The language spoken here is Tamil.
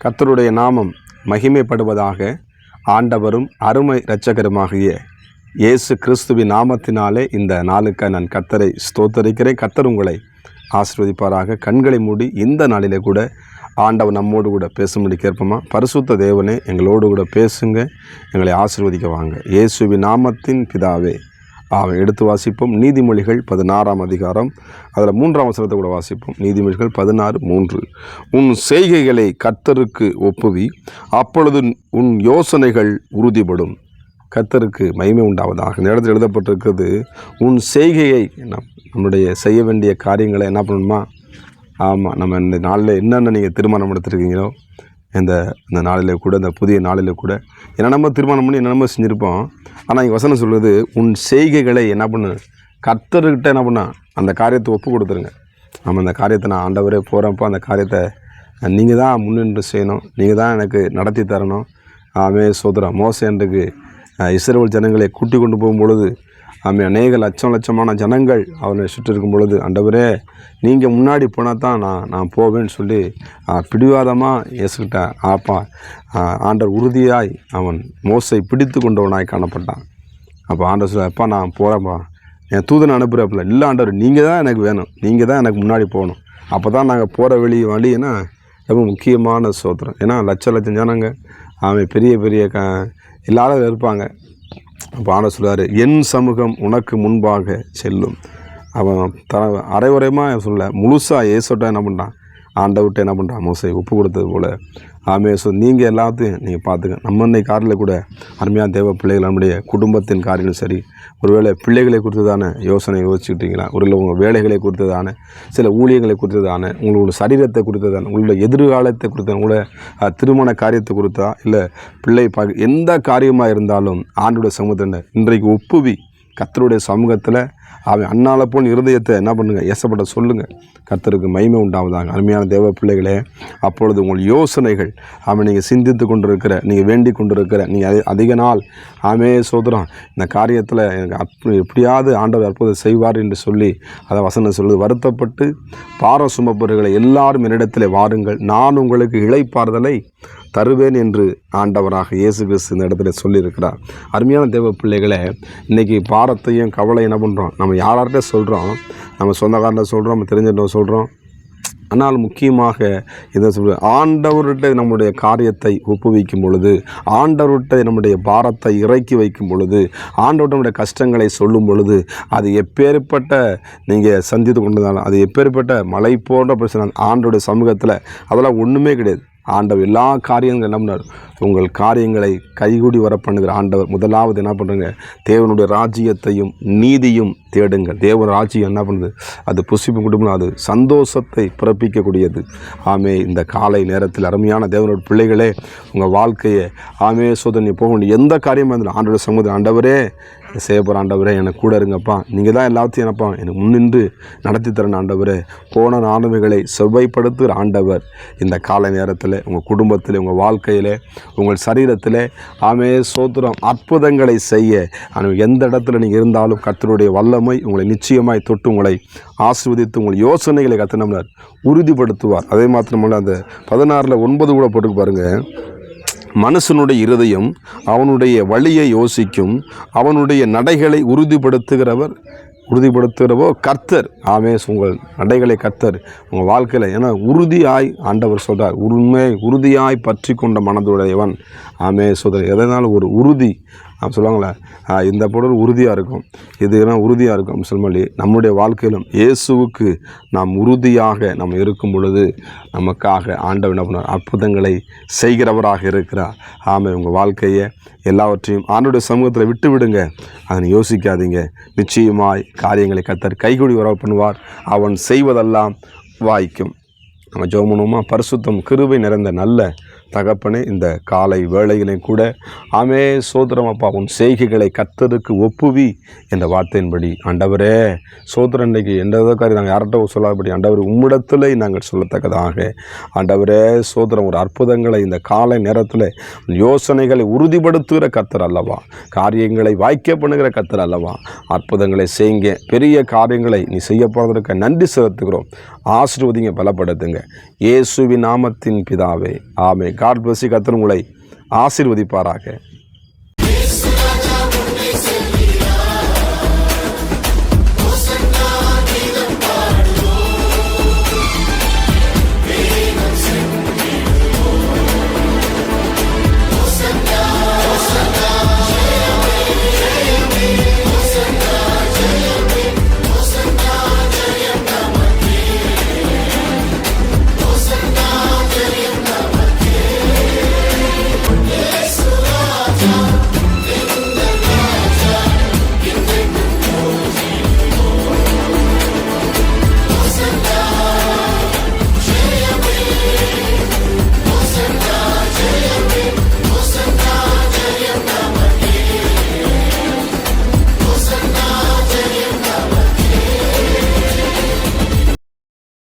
கர்த்தருடைய நாமம் மகிமைப்படுவதாக. ஆண்டவரும் அருமை இரட்சகருமாகிய இயேசு கிறிஸ்துவின் நாமத்தினாலே இந்த நாளுக்கு நான் கர்த்தரை ஸ்தோத்தரிக்கிறேன். கர்த்தர் உங்களை ஆசீர்வதிப்பாராக. கண்களை மூடி இந்த நாளிலே கூட ஆண்டவர் நம்மோடு கூட பேசும்படி கேட்போமா? பரிசுத்த தேவனே, எங்களோடு கூட பேசுங்க, எங்களை ஆசீர்வதிக்க வாங்க. இயேசுவின் நாமத்தின் பிதாவே, அவன் எடுத்து வாசிப்போம். நீதிமொழிகள் 16ஆம் அதிகாரம், அதில் 3ஆம் வசனத்தை கூட வாசிப்போம். நீதிமொழிகள் 16:3. உன் செய்கைகளை கர்த்தருக்கு ஒப்புவி, அப்பொழுது உன் யோசனைகள் உறுதிப்படும். கர்த்தருக்கு மகிமை உண்டாவதாக. இந்த இடத்துல எழுதப்பட்டிருக்கிறது, உன் செய்கையை, நம்முடைய செய்ய வேண்டிய காரியங்களை என்ன பண்ணணுமா? ஆமாம், நம்ம இந்த நாளில் என்னென்ன நீங்கள் தீர்மானம் எடுத்துருக்கீங்களோ, இந்த நாளில் கூட, இந்த புதிய நாளில் கூட என்னென்னமோ தீர்மானம் பண்ணி என்னென்னமோ செஞ்சுருப்போம். ஆனால் இங்கே வசனம் சொல்வது, உன் செய்கைகளை என்ன பண்ணு, கர்த்தர்கிட்ட என்ன பண்ண, அந்த காரியத்தை ஒப்பு கொடுத்துருங்க. நம்ம அந்த காரியத்தை நான் ஆண்டவரே போகிறப்போ அந்த காரியத்தை நீங்கள் தான் முன்னின்று செய்யணும், நீங்கள் தான் எனக்கு நடத்தி தரணும். சோதரம் மோசேன்றைக்கு இஸ்ரவேல் ஜனங்களை கூட்டி கொண்டு போகும் பொழுது அநேக லட்சமான ஜனங்கள் அவனை சுற்றி இருக்கும் பொழுது, ஆண்டவரே நீங்கள் முன்னாடி போனால் தான் நான் போவேன்னு சொல்லி பிடிவாதமாக இயேசுக்கிட்ட ஆண்டவர் உறுதியாய் அவன் மோசை பிடித்து கொண்டவனாய் காணப்பட்டான். அப்போ ஆண்டவர் சொல்ல, அப்பா நான் போகிறேன்ப்பா, என் தூதனை அனுப்புகிறப்பில்ல. இல்லை ஆண்டவர், நீங்கள் தான் எனக்கு வேணும், நீங்கள் தான் எனக்கு முன்னாடி போகணும். அப்போ தான் நாங்கள் போகிற வழின்னா ரொம்ப முக்கியமான சோத்திரம். ஏன்னா லட்சம் ஜனங்க அவன் பெரிய எல்லாரும் இருப்பாங்க. அப்போ ஆண்டவர் சொல்லுவார், என் சமூகம் உனக்கு முன்பாக செல்லும். அவன் அரைகுறையமாக சொல்ல, முழுசாக இயேசுட்ட என்ன பண்ணுறான், ஆண்டவர்கிட்ட என்ன பண்ணுறான், மோசை ஒப்பு கொடுத்தது போல். நீங்கள் எல்லாத்தையும் நீங்கள் பார்த்துங்க. நம்ம இன்னைக்கு காரில் கூட அருமையான தேவ பிள்ளைகள், நம்முடைய குடும்பத்தின் காரியங்களும் சரி, ஒருவேளை பிள்ளைகளை குறித்ததான யோசனை யோசிச்சுக்கிட்டீங்களா? ஒருவேளை உங்கள் வேலைகளை குறித்ததான, சில ஊழியங்களை குறித்ததான, உங்களோட சரீரத்தை குறித்ததான, உங்களோட எதிர்காலத்தை குறித்த, உங்களோட திருமண காரியத்தை குறித்தா, இல்லை பிள்ளை எந்த காரியமாக இருந்தாலும் ஆண்டோட சமூகத்தை இன்றைக்கு ஒப்புவி கர்த்தருடைய சமூகத்தில் அவன் அண்ணால போல் இருதயத்தை என்ன பண்ணுங்கள், ஏசப்பட்ட சொல்லுங்கள். கர்த்தருக்கு மகிமை உண்டாவதாக. அருமையான தேவ பிள்ளைகளே, அப்பொழுது உங்கள் யோசனைகள் நீங்கள் சிந்தித்து கொண்டிருக்கிற, நீங்கள் வேண்டி கொண்டிருக்கிற, நீங்கள் அதிக நாள் சோதரம் இந்த காரியத்தில் எனக்கு எப்படியாவது ஆண்டவர் அற்புதம் செய்வார் என்று சொல்லி அதை வசனம் சொல்லுது, வருத்தப்பட்டு பார சுமப்பவர்களை எல்லாரும் என்னிடத்தில் வாருங்கள், நான் உங்களுக்கு இளைப்பாறுதலை தருவேன் என்று ஆண்டவராக இயேசு கிறிஸ்து இந்த இடத்துல சொல்லியிருக்கிறார். அருமையான தேவ பிள்ளைகளை, இன்றைக்கி பாரத்தையும் கவலை என்ன பண்ணுறோம், நம்ம யார்கிட்ட சொல்கிறோம், நம்ம சொந்தக்காரன் சொல்கிறோம், நம்ம தெரிஞ்சிட்ட சொல்கிறோம். ஆனால் முக்கியமாக இதை சொல்ல, ஆண்டவர்கிட்ட நம்முடைய காரியத்தை ஒப்புவிக்கும் பொழுது, ஆண்டவர்கிட்ட நம்முடைய பாரத்தை இறக்கி வைக்கும் பொழுது, ஆண்டவர்கிட்ட நம்முடைய கஷ்டங்களை சொல்லும் பொழுது, அது எப்பேற்பட்ட நீங்கள் சந்தித்து கொண்டதாலும், அது எப்பேற்பட்ட மலை போன்ற பிரச்சனை, ஆண்டவருடைய சமூகத்தில் அதெல்லாம் ஒன்றுமே கிடையாது. ஆண்டவர் எல்லா காரியங்களும் என்ன பண்ணார், உங்கள் காரியங்களை கைகூடி வர பண்ணுகிற ஆண்டவர். முதலாவது என்ன பண்ணுறங்க, தேவனுடைய ராஜ்யத்தையும் நீதியும் தேடுங்கள். தேவன் ராஜ்யம் என்ன பண்ணுது, அது புசிப்பு குடும்பம், அது சந்தோஷத்தை பிறப்பிக்கக்கூடியது. இந்த காலை நேரத்தில் அருமையான தேவனுடைய பிள்ளைகளே, உங்கள் வாழ்க்கையை சோதனை போக வேண்டிய எந்த காரியமாக இருந்தாலும் ஆண்டோட சமூகம், ஆண்டவரே செய்யப்போகிற ஆண்டவரே எனக்கு கூட இருங்கப்பா, நீங்கள் தான் எல்லாத்தையும் என்னப்பா எனக்கு முன்னின்று நடத்தி தரணும் ஆண்டவரே. போன ஆளுமைகளை செவ்வாய்ப்படுத்துகிற ஆண்டவர் இந்த காலை நேரத்தில் உங்கள் குடும்பத்தில், உங்கள் வாழ்க்கையில், உங்கள் சரீரத்தில் சோத்திரம் அற்புதங்களை செய்ய எந்த இடத்துல நீங்கள் இருந்தாலும் கர்த்தருடைய வல்லமை உங்களை நிச்சயமாய் தொட்டு உங்களை ஆசீர்வதித்து உங்கள் யோசனைகளை கர்த்தர் உறுதிப்படுத்துவார். அதே மாத்திரமல்ல, அந்த 16:9 கூட போட்டு பாருங்கள், மனுஷனுடைய இருதயம் அவனுடைய வழியை யோசிக்கும், அவனுடைய நடைகளை உறுதிப்படுத்துகிறவோ கர்த்தர். உங்கள் நடைகளை கர்த்தர் உங்கள் வாழ்க்கையில், ஏன்னா உறுதியாய் ஆண்டவர் சொல்கிறார், உறுதியாய் பற்றி கொண்ட மனதுடையவன் சொல்கிறார். எதனாலும் ஒரு உறுதி சொல்லுவாங்களே, இந்த பொருள் உறுதியாக இருக்கும், இதுனா உறுதியாக இருக்கும் சொல்லி நம்முடைய வாழ்க்கையிலும் இயேசுவுக்கு நாம் உறுதியாக நம்ம இருக்கும் பொழுது நமக்காக ஆண்டவர் என்ன பண்ணார், அற்புதங்களை செய்கிறவராக இருக்கிறார். உங்கள் வாழ்க்கையை எல்லாவற்றையும் ஆண்டவருடைய சமூகத்தில் விட்டு விடுங்க, அதனை யோசிக்காதீங்க. நிச்சயமாய் காரியங்களை கர்த்தர் கைகூடி வர பண்ணுவார். அவன் செய்வதெல்லாம் வாய்க்கும். நம்ம ஜெபம் பண்ணுவோமா? பரிசுத்தம் கிருபை நிறைந்த நல்ல தகப்பனே, இந்த காலை வேளையிலையும் கூட சோதரம் அப்பா, உன் செய்கைகளை கர்த்தருக்கு ஒப்புவி என்ற வார்த்தையின்படி ஆண்டவரே சோதரம், இன்றைக்கு எந்த காரியம் நாங்கள் யார்கிட்ட சொல்லாதபடி ஆண்டவர் உம்மிடத்தில் நாங்கள் சொல்லத்தக்கதாக ஆண்டவரே சோதரம், ஒரு அற்புதங்களை இந்த காலை நேரத்தில் யோசனைகளை உறுதிப்படுத்துகிற கர்த்தர் அல்லவா, காரியங்களை வாய்க்க பண்ணுகிற கர்த்தர் அல்லவா, அற்புதங்களை செய்யுங்க, பெரிய காரியங்களை நீ செய்ய போகிறதற்கு நன்றி செலுத்துகிறோம். ஆசீர்வதிங்க, பலப்படுத்துங்க. இயேசுவின் நாமத்தின் பிதாவே, ஆமே. God bless you. கர்த்தர் உங்களை ஆசீர்வதிப்பாராக.